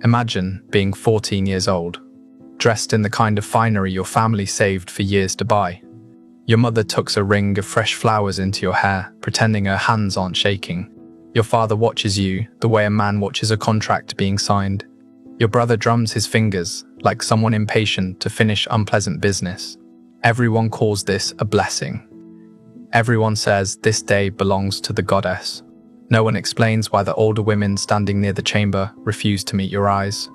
Imagine being 14 years old, dressed in the kind of finery your family saved for years to buy. Your mother tucks a ring of fresh flowers into your hair, pretending her hands aren't shaking. Your father watches you the way a man watches a contract being signed. Your brother drums his fingers like someone impatient to finish unpleasant business. Everyone calls this a blessing. Everyone says this day belongs to the goddess. No one explains why the older women standing near the chamber refuse to meet your eyes.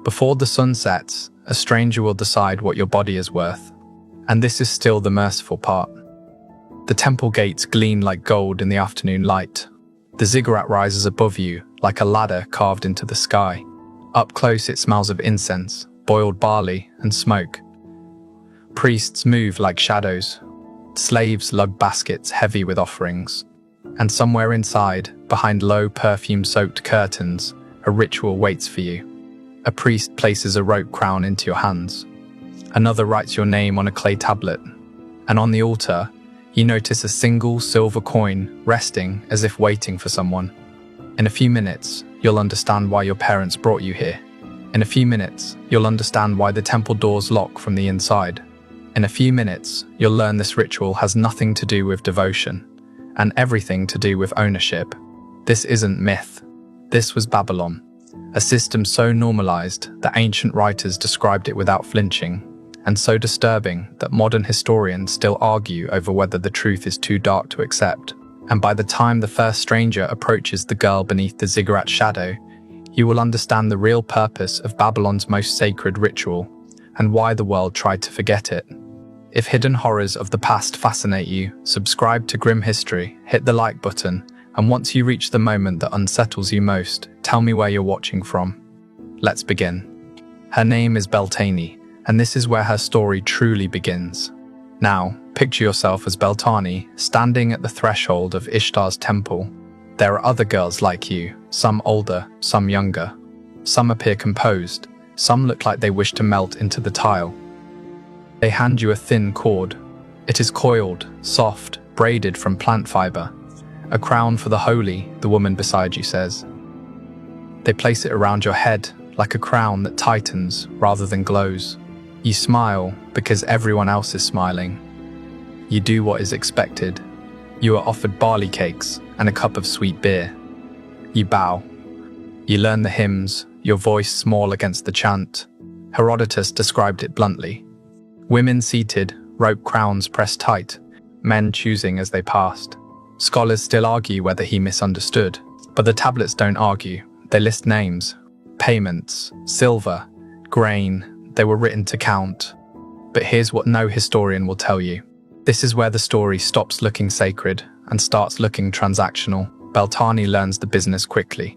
Before the sun sets, a stranger will decide what your body is worth. And this is still the merciful part. The temple gates gleam like gold in the afternoon light. The ziggurat rises above you like a ladder carved into the sky. Up close it smells of incense, boiled barley, and smoke. Priests move like shadows. Slaves lug baskets heavy with offerings. And somewhere inside, behind low perfume-soaked curtains, a ritual waits for you. A priest places a rope crown into your hands. Another writes your name on a clay tablet. And on the altar, you notice a single silver coin resting as if waiting for someone. In a few minutes, you'll understand why your parents brought you here. In a few minutes, you'll understand why the temple doors lock from the inside. In a few minutes, you'll learn this ritual has nothing to do with devotion, and everything to do with ownership. This isn't myth. This was Babylon, a system so normalized that ancient writers described it without flinching, and so disturbing that modern historians still argue over whether the truth is too dark to accept. And by the time the first stranger approaches the girl beneath the ziggurat shadow, you will understand the real purpose of Babylon's most sacred ritual, and why the world tried to forget it. If hidden horrors of the past fascinate you, subscribe to Grim History, hit the like button, and once you reach the moment that unsettles you most, tell me where you're watching from. Let's begin. Her name is Beltane, and this is where her story truly begins. Now, picture yourself as Beltane, standing at the threshold of Ishtar's temple. There are other girls like you, some older, some younger. Some appear composed, some look like they wish to melt into the tile. They hand you a thin cord. It is coiled, soft, braided from plant fiber. A crown for the holy, the woman beside you says. They place it around your head, like a crown that tightens rather than glows. You smile because everyone else is smiling. You do what is expected. You are offered barley cakes and a cup of sweet beer. You bow. You learn the hymns, your voice small against the chant. Herodotus described it bluntly. Women seated, rope crowns pressed tight, men choosing as they passed. Scholars still argue whether he misunderstood, but the tablets don't argue. They list names, payments, silver, grain. They were written to count. But here's what no historian will tell you. This is where the story stops looking sacred and starts looking transactional. Beltane learns the business quickly.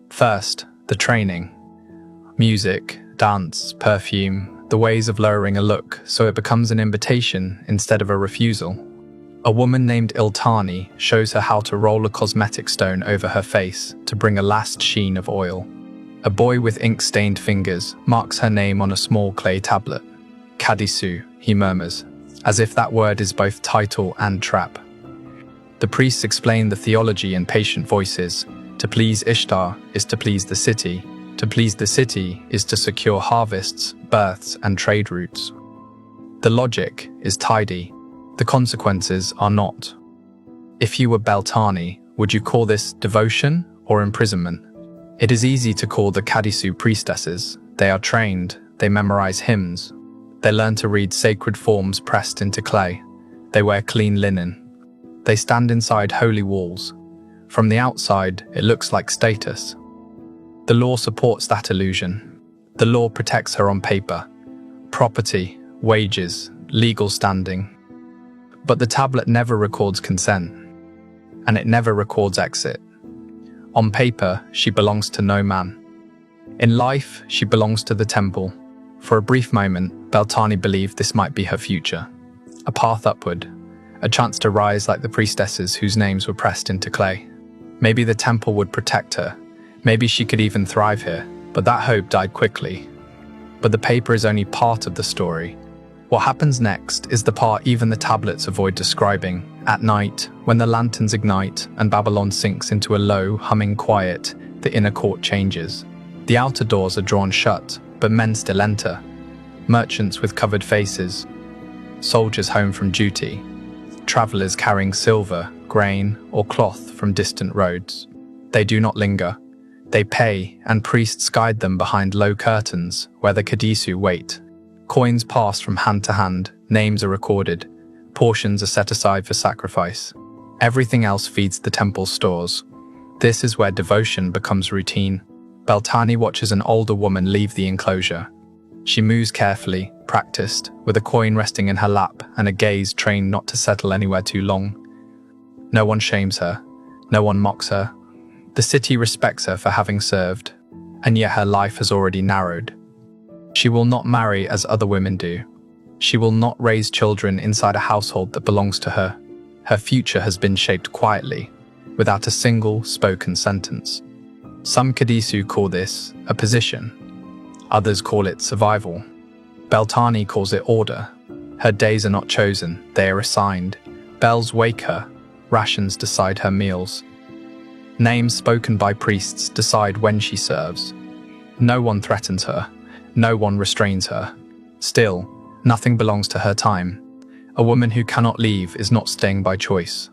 First, the training. Music, dance, perfume, the ways of lowering a look so it becomes an invitation instead of a refusal. A woman named Iltani shows her how to roll a cosmetic stone over her face to bring a last sheen of oil. A boy with ink-stained fingers marks her name on a small clay tablet. Kadisu, he murmurs, as if that word is both title and trap. The priests explain the theology in patient voices. To please Ishtar is to please the city. To please the city is to secure harvests, births, and trade routes. The logic is tidy. The consequences are not. If you were Beltane, would you call this devotion or imprisonment? It is easy to call the Kadisu priestesses. They are trained, they memorize hymns. They learn to read sacred forms pressed into clay. They wear clean linen. They stand inside holy walls. From the outside, it looks like status. The law supports that illusion. The law protects her on paper. Property, wages, legal standing. But the tablet never records consent. And it never records exit. On paper, she belongs to no man. In life, she belongs to the temple. For a brief moment, Beltane believed this might be her future. A path upward. A chance to rise like the priestesses whose names were pressed into clay. Maybe the temple would protect her. Maybe she could even thrive here. But that hope died quickly. But the paper is only part of the story. What happens next is the part even the tablets avoid describing. At night, when the lanterns ignite and Babylon sinks into a low, humming quiet, the inner court changes. The outer doors are drawn shut, but men still enter. Merchants with covered faces, soldiers home from duty, travelers carrying silver, grain, or cloth from distant roads. They do not linger. They pay, and priests guide them behind low curtains where the Kadisu wait. Coins pass from hand to hand, names are recorded, portions are set aside for sacrifice. Everything else feeds the temple's stores. This is where devotion becomes routine. Beltane watches an older woman leave the enclosure. She moves carefully, practiced, with a coin resting in her lap and a gaze trained not to settle anywhere too long. No one shames her. No one mocks her. The city respects her for having served, and yet her life has already narrowed. She will not marry as other women do. She will not raise children inside a household that belongs to her. Her future has been shaped quietly, without a single spoken sentence. Some Kadisu call this a position. Others call it survival. Beltane calls it order. Her days are not chosen, they are assigned. Bells wake her, rations decide her meals. Names spoken by priests decide when she serves. No one threatens her, no one restrains her. Still, nothing belongs to her time. A woman who cannot leave is not staying by choice.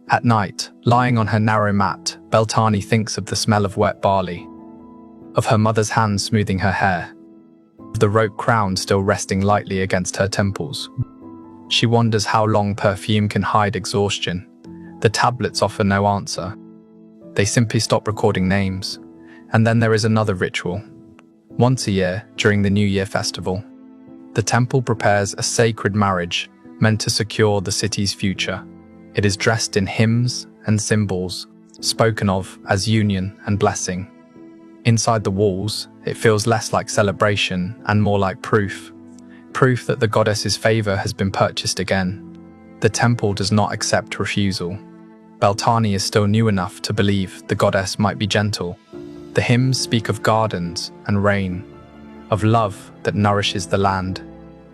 At night, lying on her narrow mat, Beltane thinks of the smell of wet barley, of her mother's hand smoothing her hair, of the rope crown still resting lightly against her temples. She wonders how long perfume can hide exhaustion. The tablets offer no answer. They simply stop recording names. And then there is another ritual. Once a year, during the New Year festival, the temple prepares a sacred marriage meant to secure the city's future. It is dressed in hymns and symbols, spoken of as union and blessing. Inside the walls, it feels less like celebration and more like proof that the goddess's favor has been purchased again. The temple does not accept refusal. Beltane is still new enough to believe the goddess might be gentle. The hymns speak of gardens and rain, of love that nourishes the land.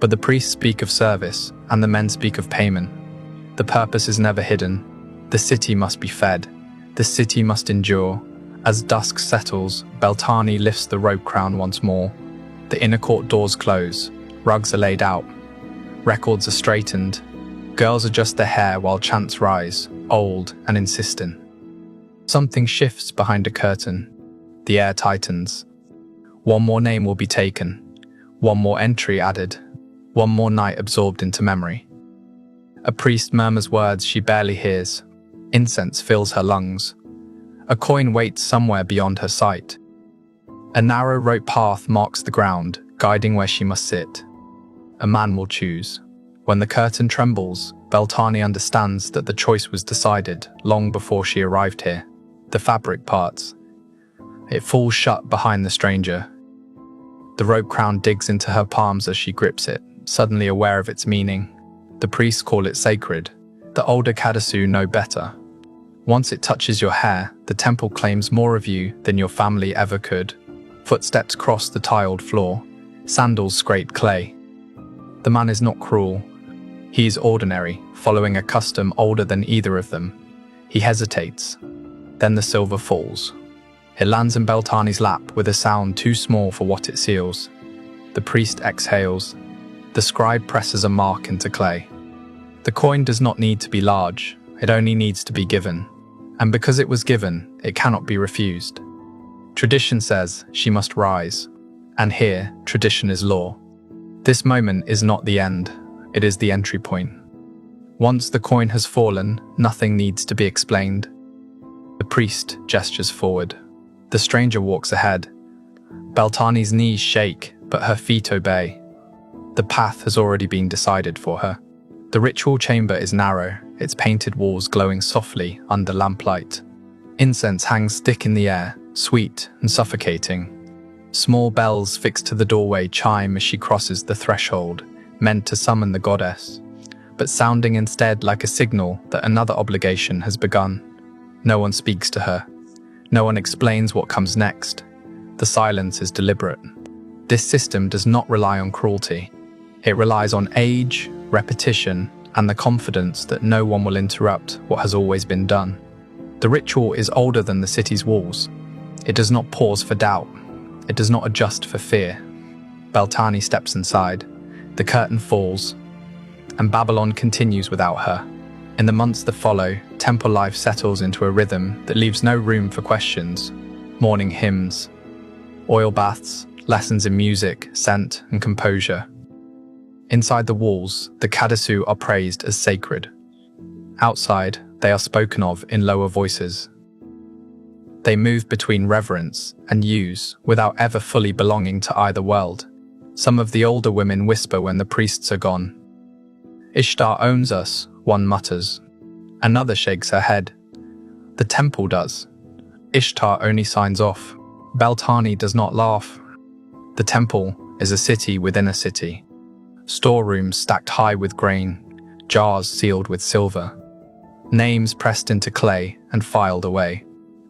But the priests speak of service, and the men speak of payment. The purpose is never hidden. The city must be fed. The city must endure. As dusk settles, Beltane lifts the rope crown once more. The inner court doors close. Rugs are laid out. Records are straightened. Girls adjust their hair while chants rise, old and insistent. Something shifts behind a curtain. The air tightens. One more name will be taken. One more entry added. One more night absorbed into memory. A priest murmurs words she barely hears. Incense fills her lungs. A coin waits somewhere beyond her sight. A narrow rope path marks the ground, guiding where she must sit. A man will choose. When the curtain trembles, Beltane understands that the choice was decided long before she arrived here. The fabric parts. It falls shut behind the stranger. The rope crown digs into her palms as she grips it, suddenly aware of its meaning. The priests call it sacred. The older Kadisu know better. Once it touches your hair, the temple claims more of you than your family ever could. Footsteps cross the tiled floor. Sandals scrape clay. The man is not cruel. He is ordinary, following a custom older than either of them. He hesitates. Then the silver falls. It lands in Beltane's lap with a sound too small for what it seals. The priest exhales. The scribe presses a mark into clay. The coin does not need to be large, it only needs to be given. And because it was given, it cannot be refused. Tradition says she must rise. And here, tradition is law. This moment is not the end, it is the entry point. Once the coin has fallen, nothing needs to be explained. The priest gestures forward. The stranger walks ahead. Beltane's knees shake, but her feet obey. The path has already been decided for her. The ritual chamber is narrow, its painted walls glowing softly under lamplight. Incense hangs thick in the air, sweet and suffocating. Small bells fixed to the doorway chime as she crosses the threshold, meant to summon the goddess, but sounding instead like a signal that another obligation has begun. No one speaks to her. No one explains what comes next. The silence is deliberate. This system does not rely on cruelty. It relies on age, repetition, and the confidence that no one will interrupt what has always been done. The ritual is older than the city's walls. It does not pause for doubt. It does not adjust for fear. Beltane steps inside, the curtain falls, and Babylon continues without her. In the months that follow, temple life settles into a rhythm that leaves no room for questions. Morning hymns, oil baths, lessons in music, scent, and composure. Inside the walls, the Kadisu are praised as sacred. Outside, they are spoken of in lower voices. They move between reverence and use without ever fully belonging to either world. Some of the older women whisper when the priests are gone. Ishtar owns us, one mutters. Another shakes her head. The temple does. Ishtar only signs off. Beltane does not laugh. The temple is a city within a city. Storerooms stacked high with grain, jars sealed with silver, names pressed into clay and filed away.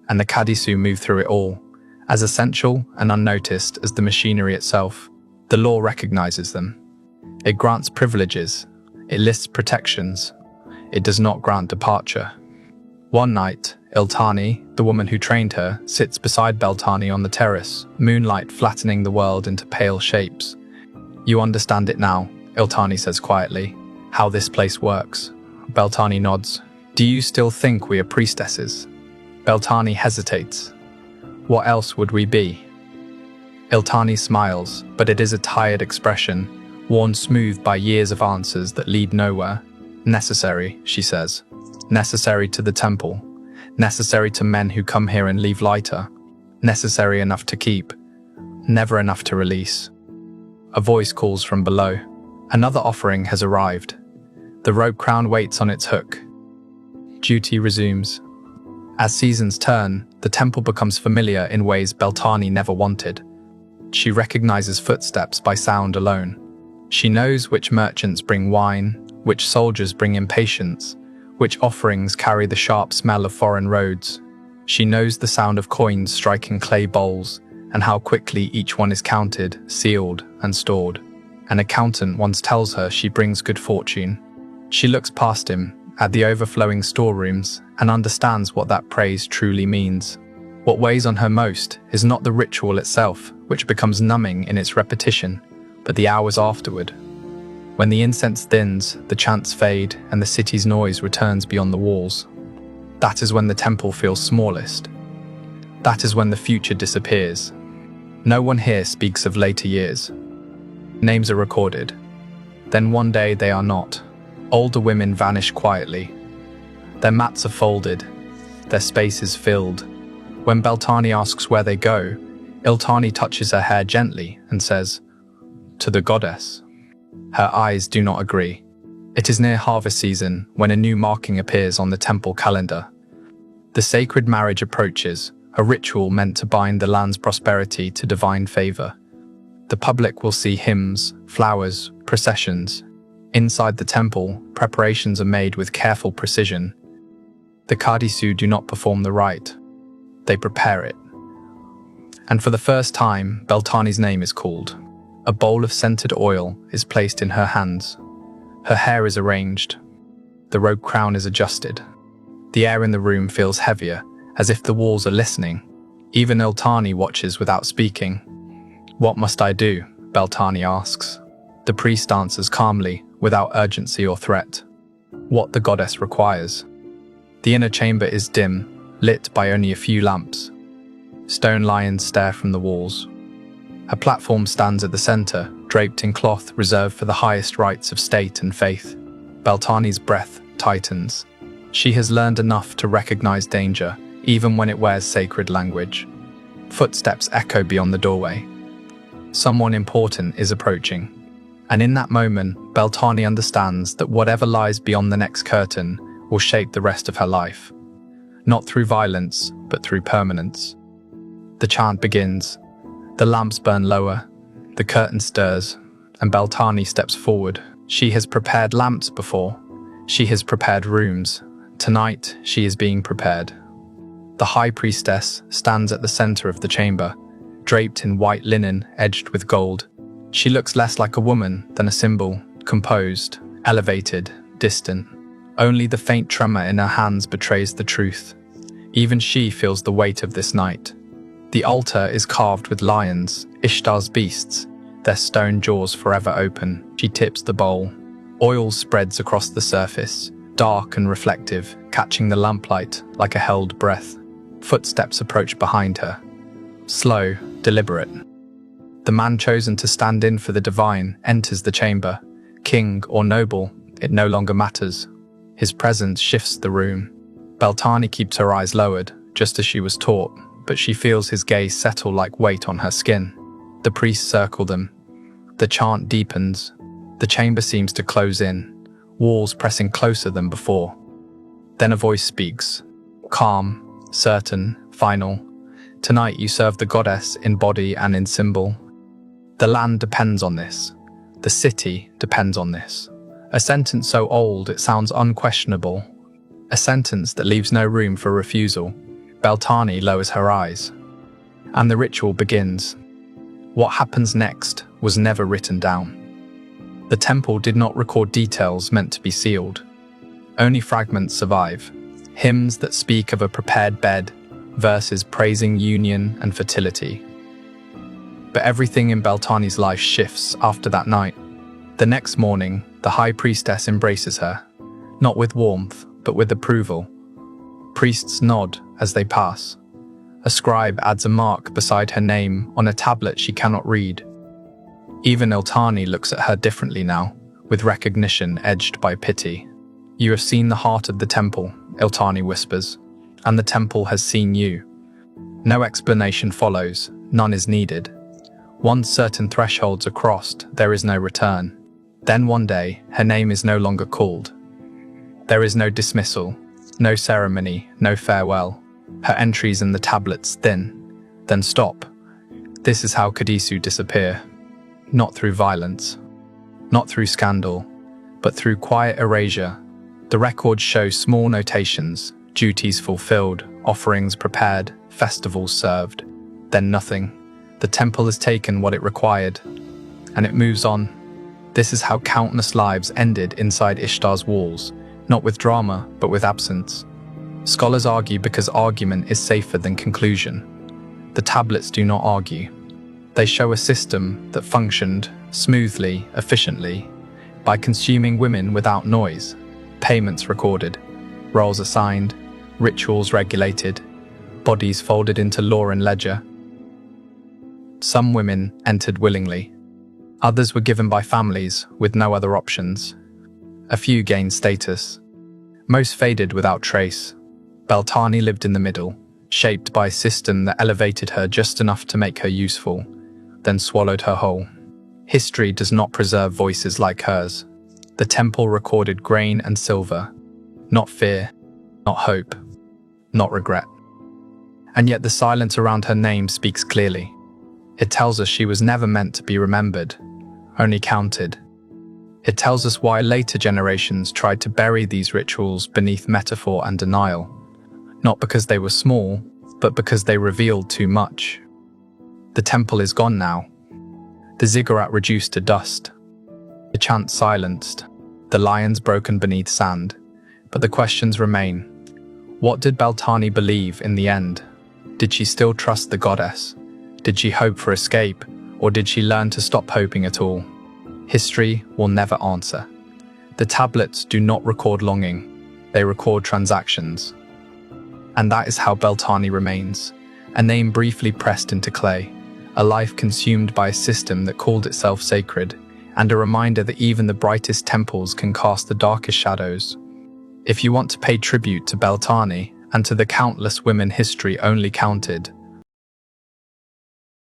And the Kadisu move through it all, as essential and unnoticed as the machinery itself. The law recognizes them. It grants privileges. It lists protections. It does not grant departure. One night, Iltani, the woman who trained her, sits beside Beltane on the terrace, moonlight flattening the world into pale shapes. "You understand it now," Iltani says quietly, "how this place works." Beltane nods. "Do you still think we are priestesses?" Beltane hesitates. "What else would we be?" Iltani smiles, but it is a tired expression, worn smooth by years of answers that lead nowhere. "Necessary," she says. "Necessary to the temple. Necessary to men who come here and leave lighter. Necessary enough to keep. Never enough to release." A voice calls from below. Another offering has arrived. The robe crown waits on its hook. Duty resumes. As seasons turn, the temple becomes familiar in ways Beltane never wanted. She recognizes footsteps by sound alone. She knows which merchants bring wine, which soldiers bring impatience, which offerings carry the sharp smell of foreign roads. She knows the sound of coins striking clay bowls, and how quickly each one is counted, sealed, and stored. An accountant once tells her she brings good fortune. She looks past him, at the overflowing storerooms, and understands what that praise truly means. What weighs on her most is not the ritual itself, which becomes numbing in its repetition, but the hours afterward. When the incense thins, the chants fade, and the city's noise returns beyond the walls. That is when the temple feels smallest. That is when the future disappears. No one here speaks of later years. Names are recorded. Then one day they are not. Older women vanish quietly. Their mats are folded. Their space is filled. When Beltane asks where they go, Iltani touches her hair gently and says, "To the goddess." Her eyes do not agree. It is near harvest season when a new marking appears on the temple calendar. The sacred marriage approaches, a ritual meant to bind the land's prosperity to divine favor. The public will see hymns, flowers, processions. Inside the temple, preparations are made with careful precision. The Kadisu do not perform the rite. They prepare it. And for the first time, Beltane's name is called. A bowl of scented oil is placed in her hands. Her hair is arranged. The robe crown is adjusted. The air in the room feels heavier, as if the walls are listening. Even Iltani watches without speaking. "What must I do?" Beltane asks. The priest answers calmly, without urgency or threat. What the goddess requires. The inner chamber is dim, lit by only a few lamps. Stone lions stare from the walls. A platform stands at the center, draped in cloth reserved for the highest rites of state and faith. Beltane's breath tightens. She has learned enough to recognize danger, even when it wears sacred language. Footsteps echo beyond the doorway. Someone important is approaching. And in that moment, Beltane understands that whatever lies beyond the next curtain will shape the rest of her life. Not through violence, but through permanence. The chant begins. The lamps burn lower. The curtain stirs, and Beltane steps forward. She has prepared lamps before. She has prepared rooms. Tonight, she is being prepared. The high priestess stands at the center of the chamber, draped in white linen edged with gold. She looks less like a woman than a symbol, composed, elevated, distant. Only the faint tremor in her hands betrays the truth. Even she feels the weight of this night. The altar is carved with lions, Ishtar's beasts, their stone jaws forever open. She tips the bowl. Oil spreads across the surface, dark and reflective, catching the lamplight like a held breath. Footsteps approach behind her. Slow, deliberate. The man chosen to stand in for the divine enters the chamber. King or noble, it no longer matters. His presence shifts the room. Beltane keeps her eyes lowered, just as she was taught, but she feels his gaze settle like weight on her skin. The priests circle them. The chant deepens. The chamber seems to close in, walls pressing closer than before. Then a voice speaks, calm, certain, final. Tonight you serve the goddess in body and in symbol. The land depends on this. The city depends on this. A sentence so old it sounds unquestionable. A sentence that leaves no room for refusal. Beltane lowers her eyes. And the ritual begins. What happens next was never written down. The temple did not record details meant to be sealed. Only fragments survive. Hymns that speak of a prepared bed, verses praising union and fertility. But everything in Beltane's life shifts after that night. The next morning, the high priestess embraces her, not with warmth, but with approval. Priests nod as they pass. A scribe adds a mark beside her name on a tablet she cannot read. Even Iltani looks at her differently now, with recognition edged by pity. You have seen the heart of the temple, Iltani whispers, and the temple has seen you. No explanation follows, none is needed. Once certain thresholds are crossed, there is no return. Then one day, her name is no longer called. There is no dismissal, no ceremony, no farewell. Her entries in the tablets thin, then stop. This is how Kadisu disappear. Not through violence, not through scandal, but through quiet erasure. The records show small notations, duties fulfilled, offerings prepared, festivals served. Then nothing. The temple has taken what it required, and it moves on. This is how countless lives ended inside Ishtar's walls, not with drama, but with absence. Scholars argue because argument is safer than conclusion. The tablets do not argue. They show a system that functioned smoothly, efficiently, by consuming women without noise, payments recorded, roles assigned, rituals regulated, bodies folded into law and ledger. Some women entered willingly. Others were given by families with no other options. A few gained status. Most faded without trace. Beltane lived in the middle, shaped by a system that elevated her just enough to make her useful, then swallowed her whole. History does not preserve voices like hers. The temple recorded grain and silver, not fear, not hope, not regret. And yet the silence around her name speaks clearly. It tells us she was never meant to be remembered, only counted. It tells us why later generations tried to bury these rituals beneath metaphor and denial, not because they were small, but because they revealed too much. The temple is gone now. The ziggurat reduced to dust. The chant silenced. The lions broken beneath sand. But the questions remain. What did Beltane believe in the end? Did she still trust the goddess? Did she hope for escape? Or did she learn to stop hoping at all? History will never answer. The tablets do not record longing. They record transactions. And that is how Beltane remains. A name briefly pressed into clay. A life consumed by a system that called itself sacred, and a reminder that even the brightest temples can cast the darkest shadows. If you want to pay tribute to Beltane and to the countless women history only counted,